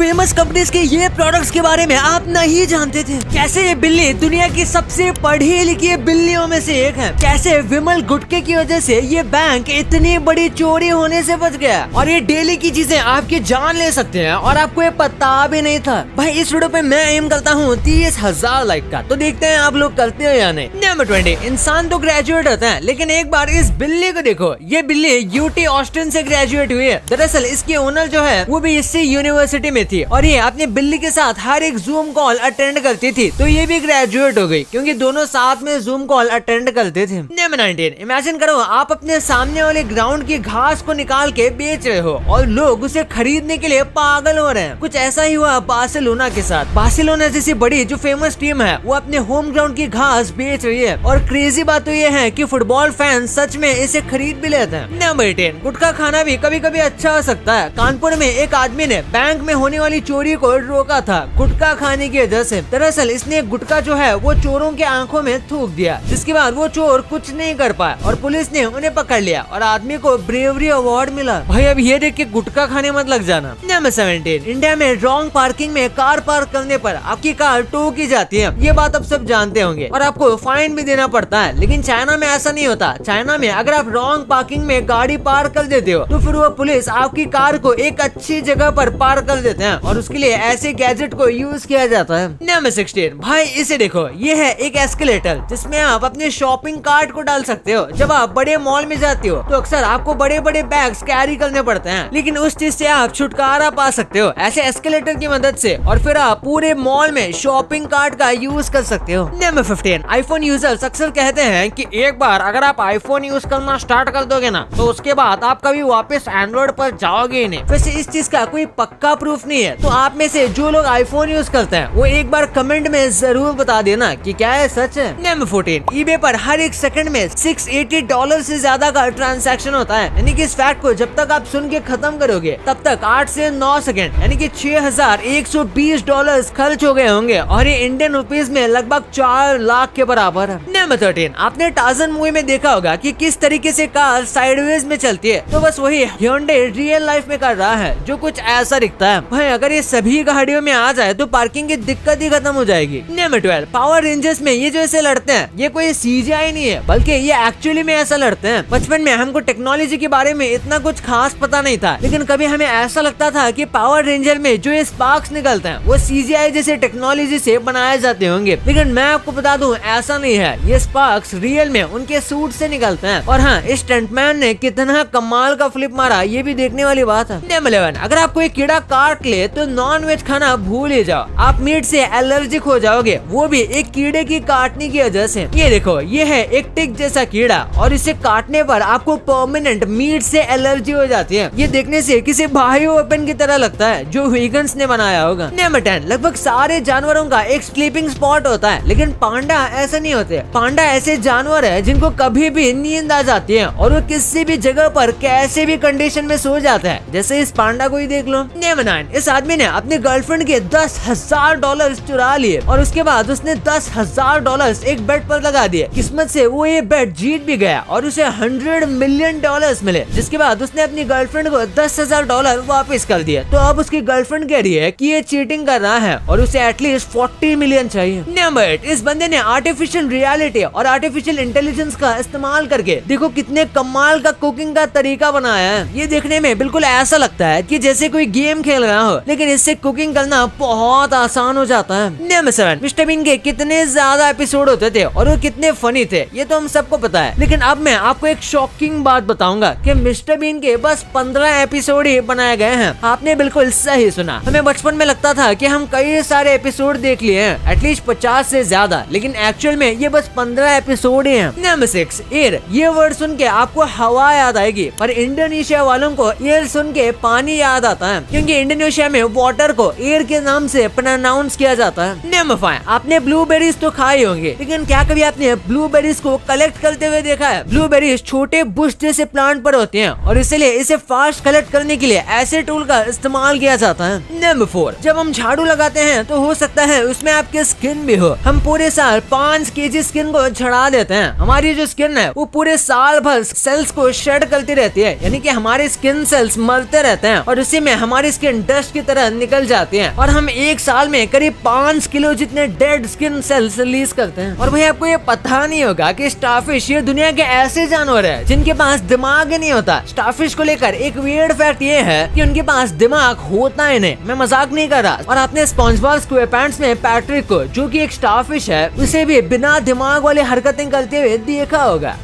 Famous companies के ये products के बारे में आप नहीं जानते थे? कैसे ये बिल्ली दुनिया की सबसे पढ़ी लिखी बिल्लियों में से एक है? कैसे विमल गुटके की वजह से ये बैंक इतनी बड़ी चोरी होने से बच गया और ये डेली की चीजें आपकी जान ले सकते हैं और आपको ये पता भी नहीं था। भाई इस वीडियो पे मैं एम करता हूँ 30,000 लाइक का, तो देखते हैं आप लोग करते हो या नहीं। नंबर 20, इंसान तो ग्रेजुएट होता है लेकिन एक बार इस बिल्ली को देखो। ये बिल्ली यूटी ऑस्टिन से ग्रेजुएट हुई है। दरअसल इसकी ओनर जो है वो भी इसी यूनिवर्सिटी में थी और ये अपनी बिल्ली के साथ हर एक जूम कॉल अटेंड करती थी, तो ये भी ग्रेजुएट हो गई क्योंकि दोनों साथ में जूम कॉल अटेंड करते थे। नंबर 19, इमेजिन करो आप अपने सामने वाले ग्राउंड की घास को निकाल के बेच रहे हो और लोग उसे खरीदने के लिए पागल हो रहे हैं। कुछ ऐसा ही हुआ बार्सिलोना के साथ। बार्सिलोना जैसी बड़ी जो फेमस टीम है वो अपने होम ग्राउंड की घास बेच रही है और क्रेजी बात तो ये है कि फुटबॉल फैन सच में इसे खरीद भी लेते हैं। नंबर 10, गुटखा खाना भी कभी कभी अच्छा हो सकता है। कानपुर में एक आदमी ने बैंक में होने वाली चोरी को रोका था गुटखा खाने की वजह से। दरअसल इसने गुटखा जो है वो चोरों के आंखों में थूक दिया, जिसके बाद वो चोर कुछ नहीं कर पाए और पुलिस ने उन्हें पकड़ लिया और आदमी को ब्रेवरी अवार्ड मिला। भाई अब ये देख के गुटखा खाने मत लग जाना। नंबर 17, इंडिया में रॉन्ग पार्किंग में कार पार्क करने पर आपकी कार टो की जाती है। ये बात अब सब जानते होंगे और आपको फाइन भी देना पड़ता है, लेकिन चाइना में ऐसा नहीं होता। चाइना में अगर आप रॉन्ग पार्किंग में गाड़ी पार्क कर देते हो तो फिर वो पुलिस आपकी कार को एक अच्छी जगह पर पार्क कर देते हैं और उसके लिए ऐसे गैजेट को यूज किया जाता है। नंबर 16, भाई इसे देखो, ये है एक एस्केलेटर जिसमें आप अपने शॉपिंग कार्ट को डाल सकते हो। जब आप बड़े मॉल में जाते हो तो अक्सर आपको बड़े बड़े बैग्स कैरी करने पड़ते हैं, लेकिन उस चीज से आप छुटकारा पा सकते हो ऐसे एस्केलेटर की मदद से और फिर आप पूरे मॉल में शॉपिंग कार्ट का यूज कर सकते हो। नंबर 15, आईफोन यूजर्स अक्सर कहते हैं कि एक बार अगर आप आईफोन यूज करना स्टार्ट कर दोगे ना तो उसके बाद आप कभी वापस एंड्रॉइड पर जाओगे ही नहीं। वैसे इस चीज का कोई पक्का प्रूफ नहीं है, तो आप में से जो लोग आईफोन यूज करते हैं वो एक बार कमेंट में जरूर बता देना कि क्या है सच है। नंबर 14, eBay पर हर एक सेकंड में $680 से ज्यादा का ट्रांजैक्शन होता है, यानी कि इस फैक्ट को जब तक आप सुन के खत्म करोगे तब तक 8 से 9 सेकंड यानी कि $6,120 खर्च हो गए होंगे और ये इंडियन रुपीज में लगभग 4 लाख के बराबर है। नंबर 13, आपने टार्ज़न मूवी में देखा होगा कि किस तरीके से कार साइडवेज में चलती है, तो बस वही Hyundai रियल लाइफ में कर रहा है जो कुछ ऐसा दिखता है। भाई अगर ये सभी गाड़ियों में आ जाए तो पार्किंग की दिक्कत ही खत्म हो जाएगी। नंबर 12, पावर रेंजर्स में ये जो ऐसे लड़ते हैं ये कोई CGI नहीं है बल्कि ये एक्चुअली में ऐसा लड़ते हैं। बचपन में हमको टेक्नोलॉजी के बारे में इतना कुछ खास पता नहीं था, लेकिन कभी हमें ऐसा लगता था कि पावर रेंजर में जो ये स्पार्क्स निकलते हैं वो CGI जैसे टेक्नोलॉजी से बनाए जाते होंगे, लेकिन मैं आपको बता दूं ऐसा नहीं है। ये स्पार्क्स रियल में उनके सूट से निकलते हैं और हाँ, इस स्टंटमैन ने कितना कमाल का फ्लिप मारा ये भी देखने वाली बात है। नंबर 11, अगर आपको एक कीड़ा काट ले तो नॉन वेज खाना भूल ही जाओ, आप मीट से एलर्जिक हो जाओगे, वो भी एक कीड़े की काटने की वजह से। ये देखो, ये है एक टिक जैसा कीड़ा और इसे काटने पर आपको परमानेंट मीट से एलर्जी हो जाती है। ये देखने से किसी बायो वेपन की तरह लगता है जो वीगन्स ने बनाया होगा। नंबर 10, लगभग सारे जानवरों का एक स्लीपिंग स्पॉट होता है, लेकिन पांडा ऐसा नहीं होते। पांडा ऐसे जानवर है जिनको कभी भी नींद आ जाती है और वो किसी भी जगह पर कैसे भी कंडीशन में सो जाता है, जैसे इस पांडा को ही देख लो। नंबर 9, इस आदमी ने अपनी गर्लफ्रेंड के $10,000 चुरा लिए और उसके बाद उसने $10,000 एक बेट पर लगा दिए। किस्मत से वो ये बेट जीत भी गया और उसे $100 मिलियन मिले, जिसके बाद उसने अपनी गर्लफ्रेंड को $10,000 वापस कर दिया। तो अब उसकी गर्लफ्रेंड कह रही है कि ये चीटिंग कर रहा है और उसे एटलीस्ट 40 मिलियन चाहिए। नंबर 8, इस बंदे ने आर्टिफिशियल रियलिटी और आर्टिफिशियल इंटेलिजेंस का इस्तेमाल करके देखो कितने कमाल का कुकिंग का तरीका बनाया है। ये देखने में बिल्कुल ऐसा लगता है कि जैसे कोई गेम खेल रहा हो, लेकिन इससे कुकिंग करना बहुत आसान हो जाता है। नंबर 7, मिस्टर बीन के कितने ज्यादा एपिसोड होते थे और वो कितने फनी थे ये तो हम सबको पता है, लेकिन अब मैं आपको एक शॉकिंग बात बताऊंगा कि मिस्टर बीन के बस 15 एपिसोड ही बनाए गए हैं। आपने बिल्कुल सही सुना। हमें बचपन में लगता था कि हम कई सारे एपिसोड देख लिए हैं, एटलीस्ट 50 से ज्यादा, लेकिन एक्चुअल में ये बस 15 एपिसोड ही हैं। नंबर 6, एयर, ये वर्ड सुन के आपको हवा याद आएगी पर इंडोनेशिया वालों को एयर सुन के पानी याद आता है, क्योंकि इंडोनेशिया में वाटर को एयर के नाम से प्रोनाउंस किया जाता है। नंबर 5, आपने ब्लूबेरीज तो खाए होंगे, लेकिन क्या कभी आपने ब्लूबेरीज को कलेक्ट करते हुए देखा है? ब्लूबेरीज छोटे बुश जैसे प्लांट पर होते हैं और इसलिए इसे फास्ट कलेक्ट करने के लिए ऐसे टूल का इस्तेमाल किया जाता है। नंबर 4, जब हम झाड़ू लगाते हैं तो हो सकता है उसमें आपकी स्किन भी हो। हम पूरे साल 5 kg स्किन को झड़ा देते हैं। हमारी जो स्किन है वो पूरे साल भर सेल्स को शेड करती रहती है, यानी कि हमारे स्किन सेल्स मरते रहते हैं और उसी में हमारी स्किन डस्ट वेस्ट की तरह निकल जाते हैं और हम एक साल में करीब 5 किलो जितने डेड स्किन सेल्स रिलीज करते हैं। और भाई आपको ये पता नहीं होगा कि स्टारफिश ये दुनिया के ऐसे जानवर है जिनके पास दिमाग ही नहीं होता। स्टारफिश को लेकर एक वियर्ड फैक्ट ये है कि उनके पास दिमाग होता है नहीं, मैं मजाक नहीं कर रहा। और आपने स्पॉन्जबॉब स्क्वेयरपैंट्स में पैट्रिक को, जो कि एक स्टारफिश है, उसे भी बिना दिमाग वाली हरकतें करते हुए देखा होगा।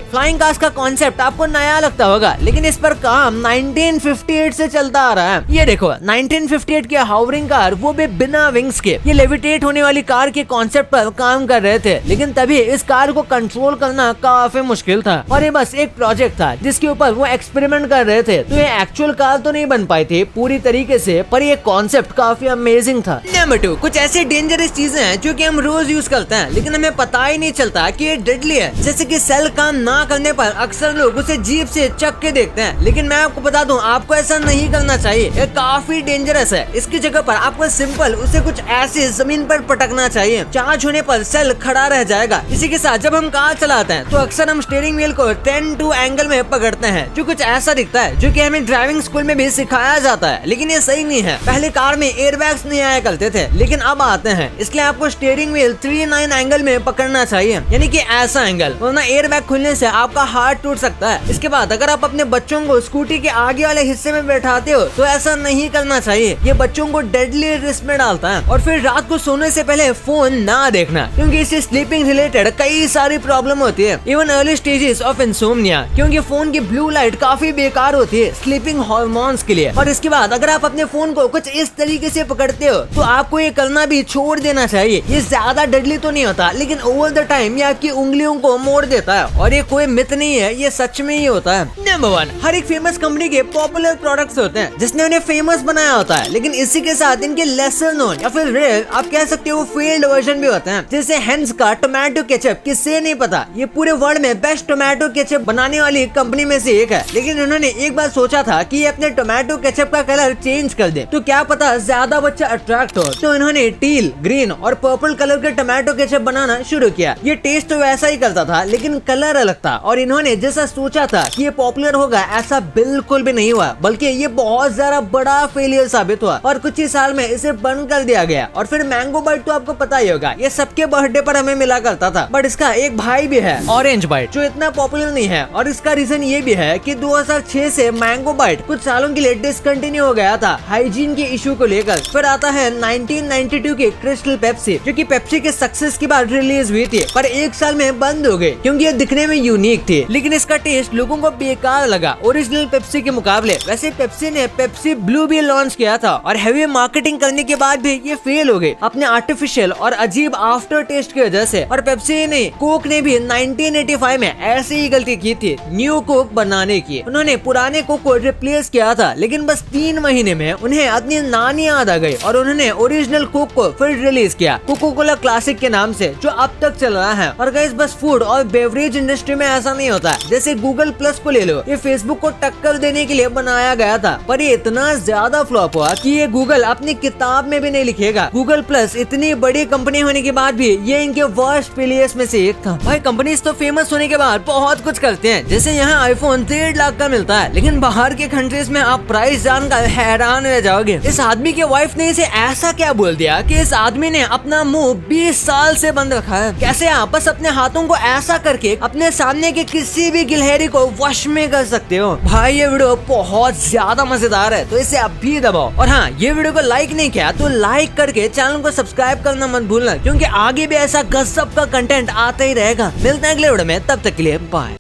फ्लाइंग कार्स का कॉन्सेप्ट आपको नया लगता होगा, लेकिन इस पर काम 1958 से चलता आ रहा है। ये देखो 1958 की हाउरिंग कार, वो भी बिना विंग्स के। ये लेविटेट होने वाली कार के कॉन्सेप्ट पर काम कर रहे थे, लेकिन तभी इस कार को कंट्रोल करना काफी मुश्किल था और ये बस एक प्रोजेक्ट था जिसके ऊपर वो एक्सपेरिमेंट कर रहे थे। तो ये एक्चुअल कार तो नहीं बन पाई थी पूरी तरीके से, पर ये कॉन्सेप्ट काफी अमेजिंग था। नंबर 2, कुछ ऐसी डेंजरस चीजें हैं जो कि हम रोज यूज करते हैं लेकिन हमें पता ही नहीं चलता कि ये डेडली है। जैसे कि सेल काम ना करने पर अक्सर लोग उसे जीभ से चख के देखते हैं, लेकिन मैं आपको बता दूं आपको ऐसा नहीं करना चाहिए। ये काफी डेंजरस है। इसकी जगह पर आपको सिंपल उसे कुछ ऐसे जमीन पर पटकना चाहिए। चार्ज होने पर सेल खड़ा रह जाएगा। इसी के साथ जब हम कार चलाते हैं तो अक्सर हम स्टीयरिंग व्हील को 10-2 एंगल में पकड़ते हैं, जो कुछ ऐसा दिखता है, जो कि हमें ड्राइविंग स्कूल में भी सिखाया जाता है, लेकिन ये सही नहीं है। पहले कार में एयरबैग्स नहीं आया करते थे, लेकिन अब आते हैं। इसलिए आपको स्टीयरिंग व्हील 3-9 एंगल में पकड़ना चाहिए, यानी कि ऐसा एंगल, वरना एयरबैग खुलने से आपका हाथ टूट सकता है। इसके बाद अगर आप अपने बच्चों को स्कूटी के आगे वाले हिस्से में बैठाते हो तो ऐसा नहीं करना चाहिए। ये बच्चों को डेडली रिस्क में डालता है। और फिर रात को सोने से पहले फोन ना देखना, क्योंकि इससे स्लीपिंग रिलेटेड कई सारी प्रॉब्लम होती है, even early stages of insomnia, क्योंकि फोन की ब्लू लाइट काफी बेकार होती है स्लीपिंग हार्मोन्स के लिए। और इसके बाद अगर आप अपने फोन को कुछ इस तरीके से पकड़ते हो तो आपको ये करना भी छोड़ देना चाहिए। ये ज्यादा डेडली तो नहीं होता, लेकिन ओवर द टाइम ये आपकी उंगलियों को मोड़ देता है। और ये कोई मिथ नहीं है, ये सच में ही होता है। नंबर 1, हर एक फेमस कंपनी के पॉपुलर प्रोडक्ट्स होते हैं जिसने उन्हें फेमस बनाया होता है, लेकिन इसी के साथ इनके लेसर नोन या फिर रेयर, आप कह सकते हो, फेल्ड वर्जन भी होते हैं। जैसे हेंस का टोमेटो केचप, किससे नहीं पता, ये पूरे वर्ल्ड में बेस्ट टोमेटो केचप बनाने वाली कंपनी में से एक है। लेकिन उन्होंने एक बार सोचा था कि ये अपने टोमेटो केचप का कलर चेंज कर दे, तो क्या पता ज्यादा बच्चा अट्रैक्ट हो। तो इन्होंने टील, ग्रीन और पर्पल कलर के टोमेटो केचप बनाना शुरू किया। ये टेस्ट तो वैसा ही करता था, लेकिन कलर अलग था। और इन्होंने जैसा सोचा था कि ये पॉपुलर होगा, ऐसा बिल्कुल भी नहीं हुआ, बल्कि ये बहुत ज्यादा बड़ा फेलियर साबित हुआ और कुछ ही साल में इसे बंद कर दिया गया। और फिर मैंगो बाइट तो आपको पता ही होगा, ये सबके बर्थडे पर हमें मिला करता था, बट इसका एक भाई भी है, ऑरेंज बाइट, जो इतना पॉपुलर नहीं है। और इसका रीजन ये भी है कि 2006 से मैंगो बाइट कुछ सालों के लिए डिसकंटिन्यू हो गया था हाइजीन के इशू को लेकर। फिर आता है 1992 की क्रिस्टल पेप्सी, जो कि पेप्सी के सक्सेस के बाद रिलीज हुई थी, पर एक साल में बंद हो गई क्योंकि ये दिखने में यूनिक थी, लेकिन इसका टेस्ट लोगों को बेकार लगा ओरिजिनल पेप्सी के मुकाबले। वैसे पेप्सी ने पेप्सी ब्लू भी लॉन्च किया था और हैवी मार्केटिंग करने के बाद भी ये फेल हो गई अपने आर्टिफिशियल और अजीब आफ्टर टेस्ट की वजह से। और पेप्सी ने, कोक ने भी 1985 में ऐसी ही गलती की थी न्यू कोक बनाने की। उन्होंने पुराने कोक को रिप्लेस किया था, लेकिन बस 3 महीने में उन्हें अपनी नानी याद आ गई और उन्होंने ओरिजिनल कोक को फिर रिलीज किया कोको कोला क्लासिक के नाम से, जो अब तक चल रहा है। और गाइस, बस फूड और बेवरेज इंडस्ट्री में ऐसा नहीं होता है। जैसे गूगल प्लस को ले लो, ये फेसबुक को टक्कर देने के लिए बनाया गया था, पर ये इतना ज्यादा फ्लॉप हुआ कि ये गूगल अपनी किताब में भी नहीं लिखेगा। गूगल प्लस इतनी बड़ी कंपनी होने के बाद भी ये इनके वर्स्ट फेलियर्स में से एक था। भाई, कंपनीज तो फेमस होने के बाद बहुत कुछ करते हैं, जैसे यहाँ आईफोन 1.5 लाख का मिलता है, लेकिन बाहर के कंट्रीज में आप प्राइस जानकर हैरान रह जाओगे। इस आदमी के वाइफ ने इसे ऐसा क्या बोल दिया कि इस आदमी ने अपना मुंह 20 साल से बंद रखा है। कैसे आप बस अपने हाथों को ऐसा करके अपने सामने के किसी भी गिलहरी को वश में कर सकते हो। भाई, ये वीडियो बहुत ज्यादा मजेदार है, तो इसे आप भी दबाओ। और हाँ, ये वीडियो को लाइक नहीं किया तो लाइक करके चैनल को सब्सक्राइब करना मत भूलना, क्योंकि आगे भी ऐसा गजब का कंटेंट आता ही रहेगा। मिलते हैं अगले वीडियो में, तब तक के लिए बाय।